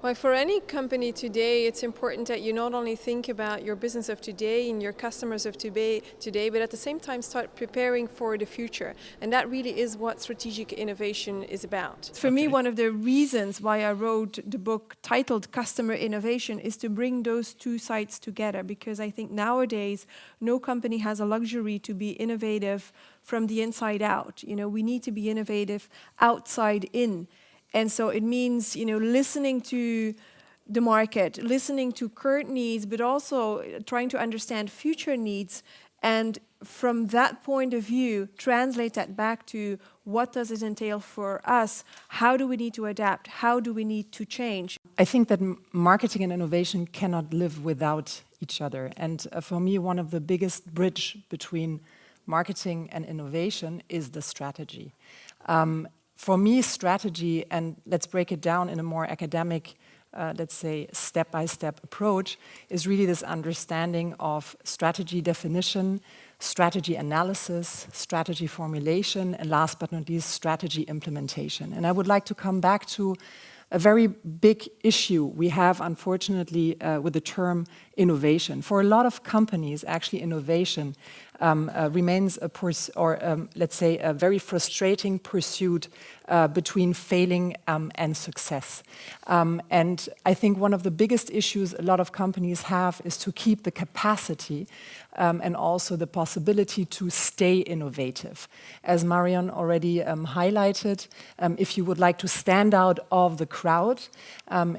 Well, for any company today, it's important that you not only think about your business of today and your customers of today, but at the same time start preparing for the future. And that really is what strategic innovation is about. For me, one of the reasons why I wrote the book titled Customer Innovation is to bring those two sides together, because I think nowadays no company has a luxury to be innovative from the inside out. You know, we need to be innovative outside in. And so it means, listening to the market, listening to current needs, but also trying to understand future needs. And from that point of view, translate that back to what does it entail for us? How do we need to adapt? How do we need to change? I think that marketing and innovation cannot live without each other. And for me, one of the biggest bridge between marketing and innovation is the strategy. For me, strategy, and let's break it down in a more academic, let's say, step-by-step approach, is really this understanding of strategy definition, strategy analysis, strategy formulation, and last but not least, strategy implementation. And I would like to come back to a very big issue we have, unfortunately, with the term innovation. For a lot of companies, actually, innovation remains let's say, a very frustrating pursuit between failing and success. And I think one of the biggest issues a lot of companies have is to keep the capacity and also the possibility to stay innovative. As Marion already highlighted, if you would like to stand out of the crowd,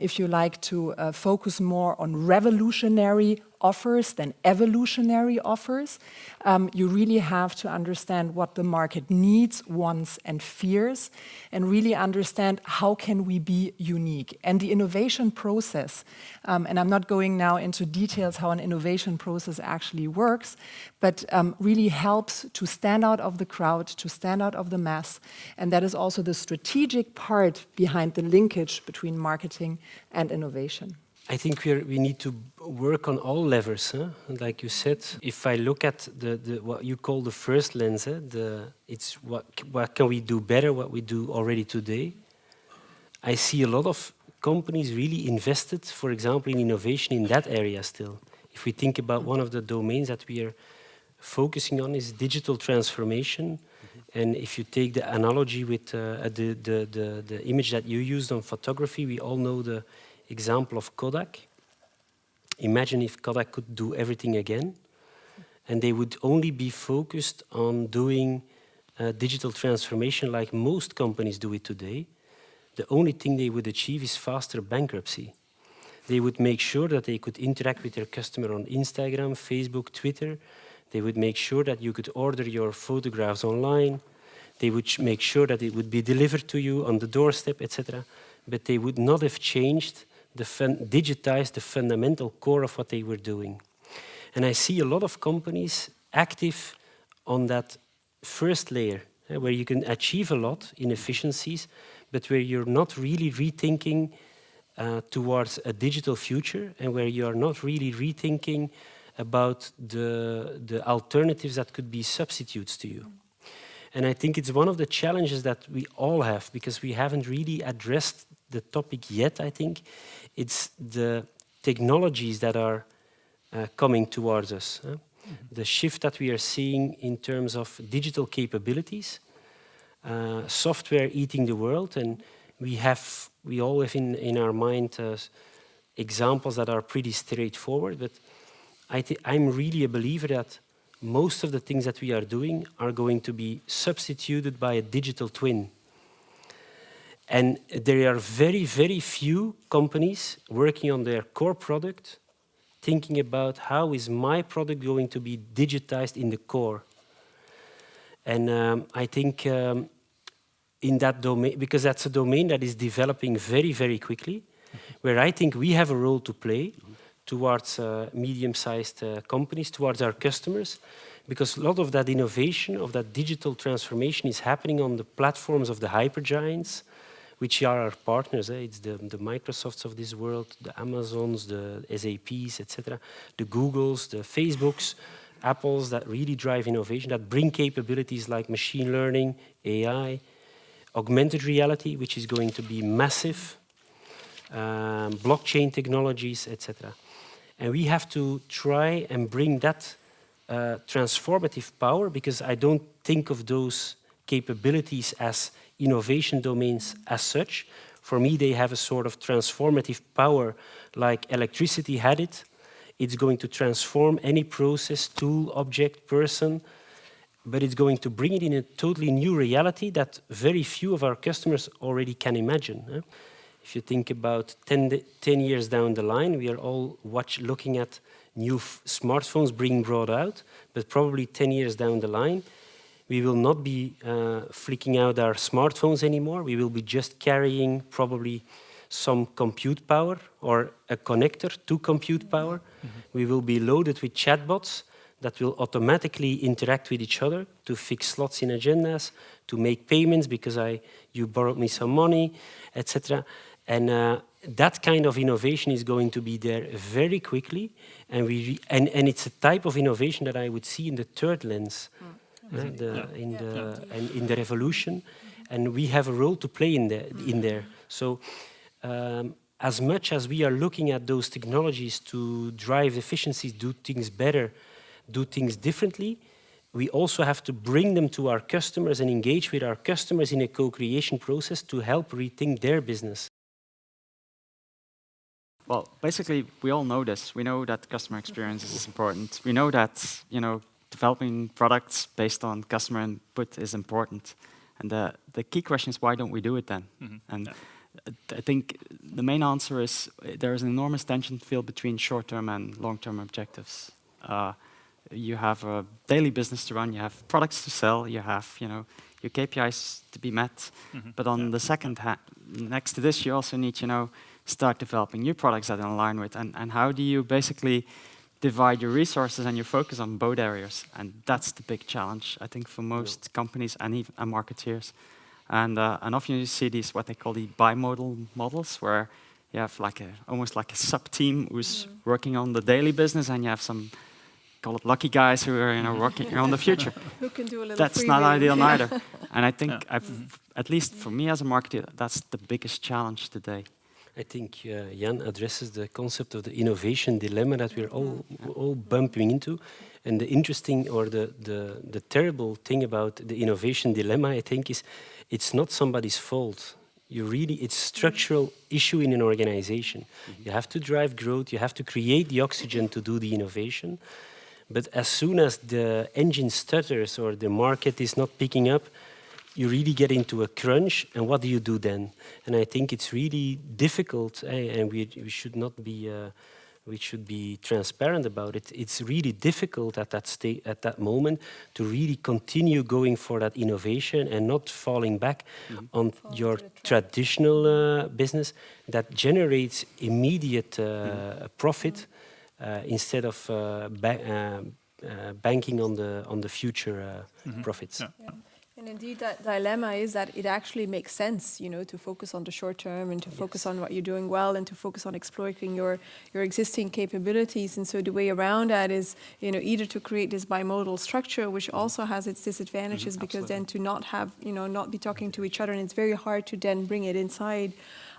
if you like to focus more on revolutionary offers than evolutionary offers, you really have to understand what the market needs, wants, and fears, and really understand how can we be unique. And the innovation process, and I'm not going now into details how an innovation process actually works, but really helps to stand out of the crowd, to stand out of the mass, and that is also the strategic part behind the linkage between marketing and innovation. I think we need to work on all levers, like you said. If I look at what you call the first lens, it's what can we do better, what we do already today. I see a lot of companies really invested, for example, in innovation in that area still. If we think about one of the domains that we are focusing on is digital transformation. And if you take the analogy with the image that you used on photography, we all know the example of Kodak. Imagine if Kodak could do everything again, and they would only be focused on doing digital transformation like most companies do it today. The only thing they would achieve is faster bankruptcy. They would make sure that they could interact with their customer on Instagram, Facebook, Twitter. They would make sure that you could order your photographs online. They would make sure that it would be delivered to you on the doorstep, etc. But they would not have changed digitize the fundamental core of what they were doing. And I see a lot of companies active on that first layer, where you can achieve a lot in efficiencies, but where you're not really rethinking towards a digital future, and where you are not really rethinking about the alternatives that could be substitutes to you. And I think it's one of the challenges that we all have, because we haven't really addressed the topic yet, I think. It's the technologies that are coming towards us. The shift that we are seeing in terms of digital capabilities, software eating the world, and we all have in our mind examples that are pretty straightforward, but I'm really a believer that most of the things that we are doing are going to be substituted by a digital twin. And there are very, very few companies working on their core product, thinking about how is my product going to be digitized in the core. And I think in that domain, because that's a domain that is developing very, very quickly, where I think we have a role to play towards medium-sized companies, towards our customers, because a lot of that innovation, of that digital transformation is happening on the platforms of the hypergiants, which are our partners. It's the Microsofts of this world, the Amazons, the SAPs, etc., the Googles, the Facebooks, Apples that really drive innovation, that bring capabilities like machine learning, AI, augmented reality, which is going to be massive. blockchain technologies, etc. And we have to try and bring that transformative power, because I don't think of those capabilities as innovation domains as such. For me, they have a sort of transformative power like electricity had it. It's going to transform any process, tool, object, person, but it's going to bring it in a totally new reality that very few of our customers already can imagine. If you think about 10 years down the line, we are all looking at new smartphones being brought out, but probably 10 years down the line, we will not be flicking out our smartphones anymore. We will be just carrying probably some compute power or a connector to compute power. We will be loaded with chatbots that will automatically interact with each other to fix slots in agendas, to make payments because you borrowed me some money, etc. And that kind of innovation is going to be there very quickly, and it's a type of innovation that I would see in the third lens, in the revolution, and we have a role to play in there. So, as much as we are looking at those technologies to drive efficiencies, do things better, do things differently, we also have to bring them to our customers and engage with our customers in a co-creation process to help rethink their business. Well, basically, we all know this. We know that customer experience is important. We know that, developing products based on customer input is important. And the key question is, why don't we do it then? And I think the main answer is there is an enormous tension field between short-term and long-term objectives. You have a daily business to run, you have products to sell, you have, your KPIs to be met. But on the second hand, next to this, you also need, start developing new products that align with. And how do you basically divide your resources and your focus on both areas? And that's the big challenge, I think, for most companies and even marketeers. And often you see these, what they call the bimodal models, where you have almost like a sub-team who's working on the daily business, and you have some, call it lucky guys, who are working on the future. Who can do a little That's not ideal neither. And I think, at least for me as a marketer, that's the biggest challenge today. I think Jan addresses the concept of the innovation dilemma that we're all bumping into. And the interesting or the terrible thing about the innovation dilemma, I think, is it's not somebody's fault. It's a structural issue in an organization. You have to drive growth, you have to create the oxygen to do the innovation. But as soon as the engine stutters or the market is not picking up, you really get into a crunch, and what do you do then? And I think it's really difficult, and we should not be, we should be transparent about it. It's really difficult at that moment to really continue going for that innovation and not falling back on your traditional business that generates immediate profit instead of banking on the future profits. And indeed, that dilemma is that it actually makes sense, to focus on the short term and to focus on what you're doing well and to focus on exploiting your existing capabilities. And so the way around that is, either to create this bimodal structure, which also has its disadvantages, because then to not have, not be talking to each other, and it's very hard to then bring it inside.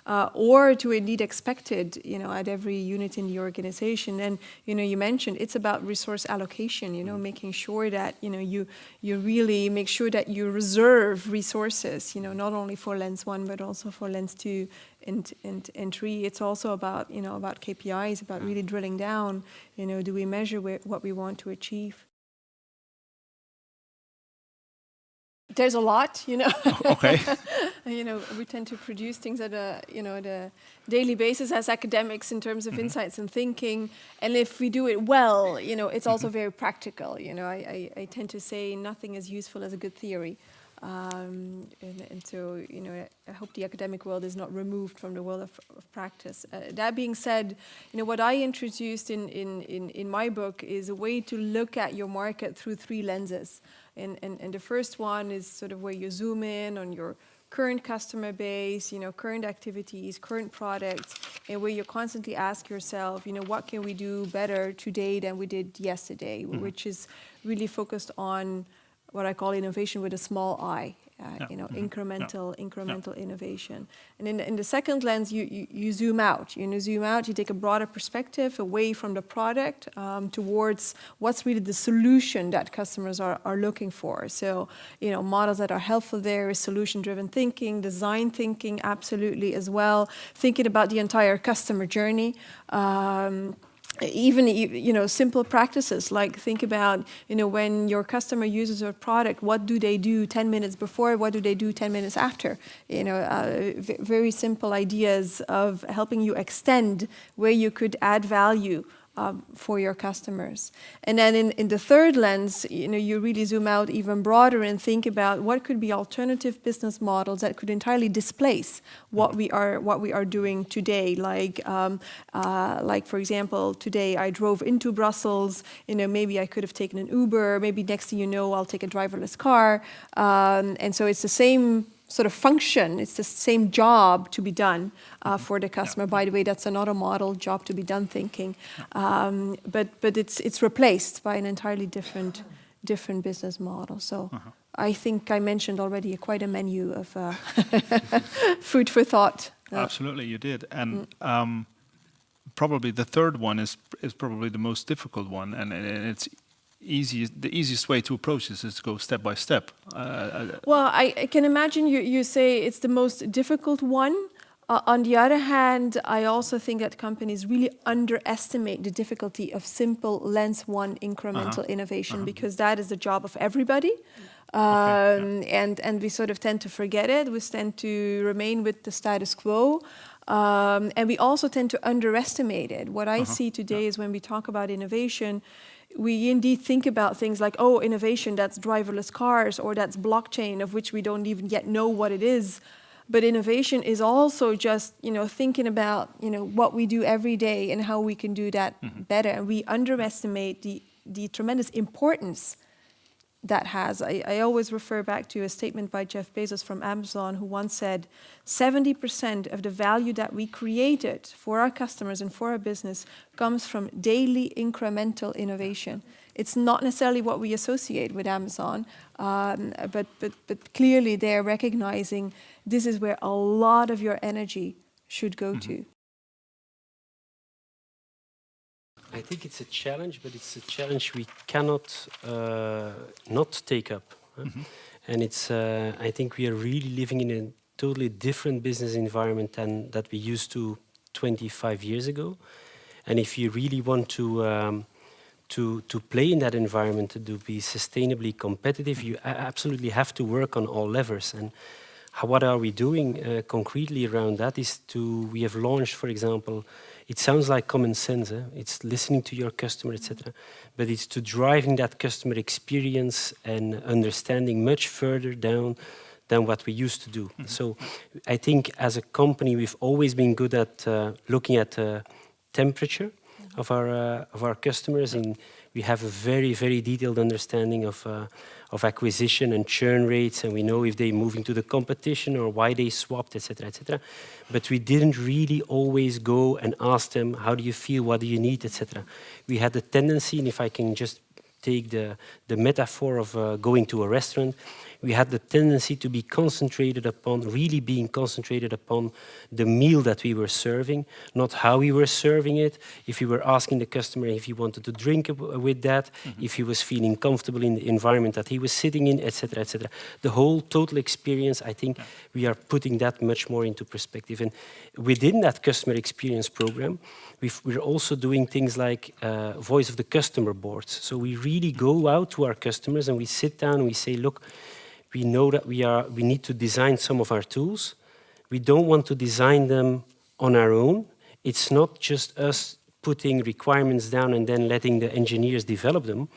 Or to indeed expect it, at every unit in the organization. And, you mentioned it's about resource allocation, making sure that, you really make sure that you reserve resources, not only for lens 1, but also for lens 2 and 3. It's also about, about KPIs, about really drilling down, do we measure what we want to achieve? There's a lot, Okay. We tend to produce things at a daily basis as academics in terms of insights and thinking. And if we do it well, it's also very practical. I tend to say nothing is useful as a good theory. And so, I hope the academic world is not removed from the world of practice. That being said, what I introduced in my book is a way to look at your market through 3 lenses. And the first one is sort of where you zoom in on your current customer base, current activities, current products, and where you constantly ask yourself, what can we do better today than we did yesterday, which is really focused on what I call innovation with a small I. incremental innovation. And in the second lens, you zoom out. You take a broader perspective away from the product towards what's really the solution that customers are looking for. So, models that are helpful there is solution-driven thinking, design thinking, absolutely as well. Thinking about the entire customer journey. Even simple practices like think about when your customer uses your product, what do they do 10 minutes before, what do they do 10 minutes after? Very simple ideas of helping you extend where you could add value for your customers. And then in the third lens, you really zoom out even broader and think about what could be alternative business models that could entirely displace what we are doing today. Like for example, today I drove into Brussels. Maybe I could have taken an Uber. Maybe next thing you know, I'll take a driverless car. And so it's the same sort of function, it's the same job to be done for the customer. By the way, that's another model, job to be done thinking. But it's replaced by an entirely different business model. So I think I mentioned already quite a menu of food for thought. Absolutely, you did. And probably the third one is probably the most difficult one, and it's the easiest way to approach this is to go step by step. Well, I can imagine you say it's the most difficult one. On the other hand, I also think that companies really underestimate the difficulty of simple lens one incremental innovation, because that is the job of everybody. And we sort of tend to forget it. We tend to remain with the status quo. And we also tend to underestimate it. What I see today is when we talk about innovation, we indeed think about things like, innovation, that's driverless cars, or that's blockchain, of which we don't even yet know what it is. But innovation is also just, thinking about, what we do every day and how we can do that better. And we underestimate the tremendous importance that has. I always refer back to a statement by Jeff Bezos from Amazon, who once said 70% of the value that we created for our customers and for our business comes from daily incremental innovation. It's not necessarily what we associate with Amazon, but clearly they're recognizing this is where a lot of your energy should go to. I think it's a challenge, but it's a challenge we cannot not take up. And it's, I think we are really living in a totally different business environment than that we used to 25 years ago. And if you really want to play in that environment, to be sustainably competitive, you absolutely have to work on all levers. And what are we doing concretely around that is we have launched, for example, it sounds like common sense, it's listening to your customer, etc. But it's to driving that customer experience and understanding much further down than what we used to do. So I think as a company, we've always been good at looking at the temperature of our customers, and we have a very, very detailed understanding of acquisition and churn rates, and we know if they're moving to the competition or why they swapped, etc., etc. But we didn't really always go and ask them, how do you feel, what do you need, etc. We had the tendency, and if I can just take the metaphor of going to a restaurant, we had the tendency to be concentrated upon, really being concentrated upon the meal that we were serving, not how we were serving it, if we were asking the customer if he wanted to drink with that, if he was feeling comfortable in the environment that he was sitting in, etc., etc. The whole total experience, I think we are putting that much more into perspective. And within that customer experience program, we're also doing things like voice of the customer boards. So we really go out to our customers and we sit down and we say, look, we know that we need to design some of our tools. We don't want to design them on our own. It's not just us putting requirements down and then letting the engineers develop them.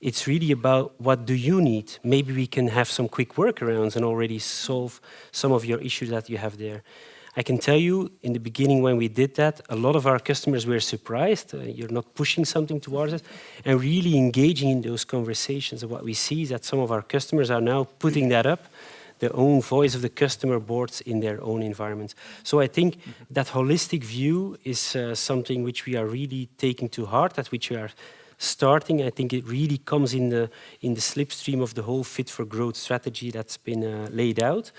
It's really about what do you need. Maybe we can have some quick workarounds and already solve some of your issues that you have there. I can tell you, in the beginning when we did that, a lot of our customers were surprised. You're not pushing something towards us, and really engaging in those conversations. And what we see is that some of our customers are now putting that up, their own voice of the customer boards in their own environments. So I think that holistic view is something which we are really taking to heart, at which we are starting. I think it really comes in the slipstream of the whole Fit for Growth strategy that's been laid out.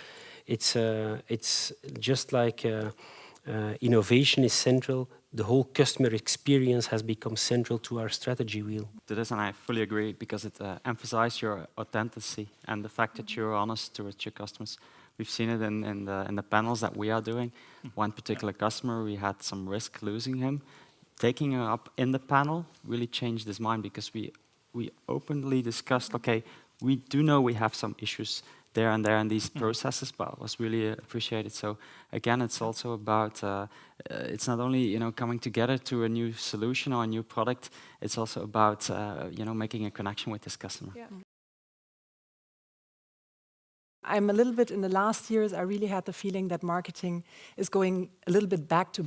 It's just like innovation is central. The whole customer experience has become central to our strategy wheel. To this, and I fully agree, because it emphasizes your authenticity and the fact that you're honest towards your customers. We've seen it in the panels that we are doing. One particular customer, we had some risk losing him. Taking him up in the panel really changed his mind, because we openly discussed, okay, we do know we have some issues there and there in these processes, but it was really appreciated. So again, it's also about, it's not only coming together to a new solution or a new product, it's also about making a connection with this customer. Yeah. I'm a little bit, in the last years, I really had the feeling that marketing is going a little bit back to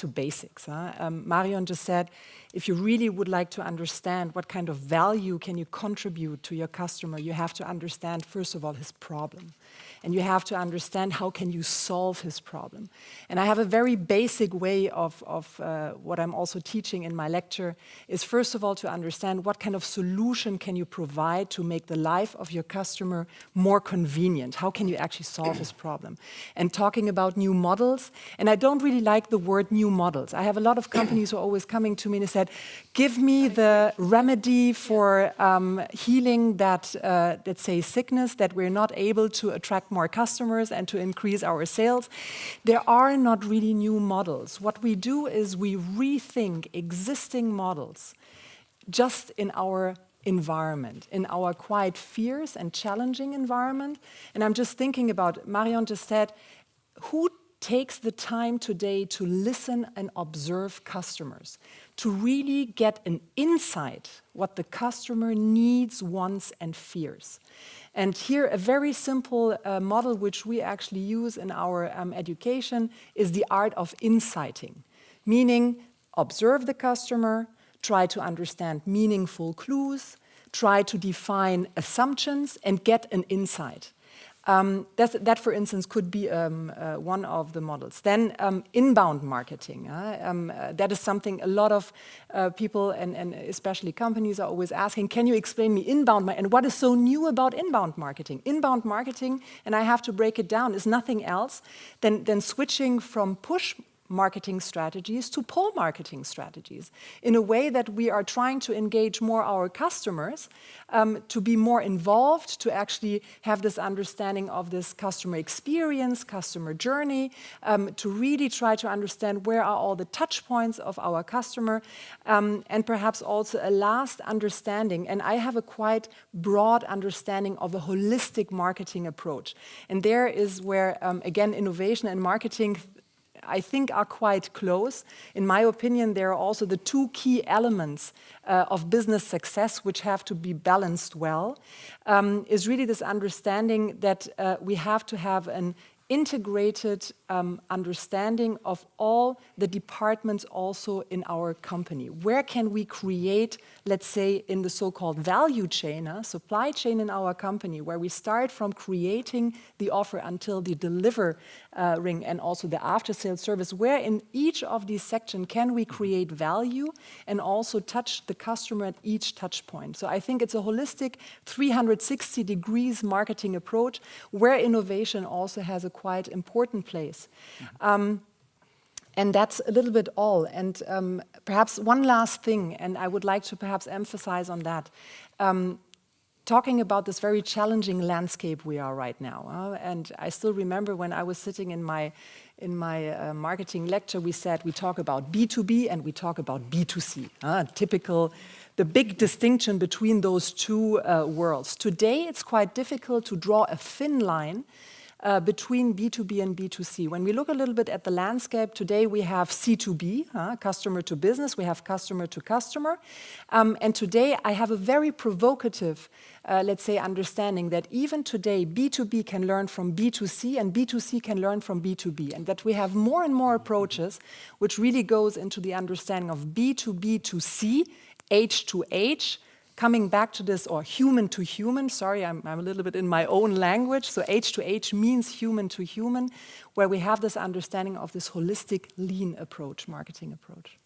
basics. Marion just said, if you really would like to understand what kind of value can you contribute to your customer, you have to understand, first of all, his problem. And you have to understand how can you solve his problem. And I have a very basic way of what I'm also teaching in my lecture, is first of all to understand what kind of solution can you provide to make the life of your customer more convenient. How can you actually solve his problem? And talking about new models, and I don't really like the word new models. I have a lot of companies who are always coming to me and they said, give me the remedy for healing that, let's say, sickness, that we're not able to attract more customers and to increase our sales. There are not really new models. What we do is we rethink existing models just in our environment, in our quite fierce and challenging environment. And I'm just thinking about, Marion just said, who takes the time today to listen and observe customers, to really get an insight what the customer needs, wants, and fears? And here, a very simple model which we actually use in our education is the art of insighting, meaning observe the customer, try to understand meaningful clues, try to define assumptions, and get an insight. That, for instance, could be one of the models. Then inbound marketing. That is something a lot of people and especially companies are always asking, can you explain me inbound marketing? And what is so new about inbound marketing? Inbound marketing, and I have to break it down, is nothing else than switching from push marketing strategies to pull marketing strategies in a way that we are trying to engage more our customers, to be more involved, to actually have this understanding of this customer experience, customer journey, to really try to understand where are all the touch points of our customer, and perhaps also a last understanding. And I have a quite broad understanding of a holistic marketing approach. And there is where, again, innovation and marketing I think are quite close. In my opinion, there are also the two key elements of business success which have to be balanced well, is really this understanding that we have to have an integrated understanding of all the departments also in our company. Where can we create, let's say, in the so-called value chain, supply chain in our company, where we start from creating the offer until the delivering and also the after-sales service, where in each of these sections can we create value and also touch the customer at each touch point. So I think it's a holistic 360 degrees marketing approach where innovation also has a quite important place. And that's a little bit all. And perhaps one last thing, and I would like to perhaps emphasize on that, talking about this very challenging landscape we are right now. And I still remember when I was sitting in my marketing lecture, we said we talk about B2B and we talk about B2C. Typical, the big distinction between those two worlds. Today, it's quite difficult to draw a thin line between B2B and B2C. When we look a little bit at the landscape, today we have C2B, customer to business, we have customer to customer. And today I have a very provocative, let's say, understanding that even today B2B can learn from B2C and B2C can learn from B2B. And that we have more and more approaches which really goes into the understanding of B2B to C, H to H, coming back to this, or human to human, sorry, I'm a little bit in my own language, so H to H means human to human, where we have this understanding of this holistic lean approach, marketing approach.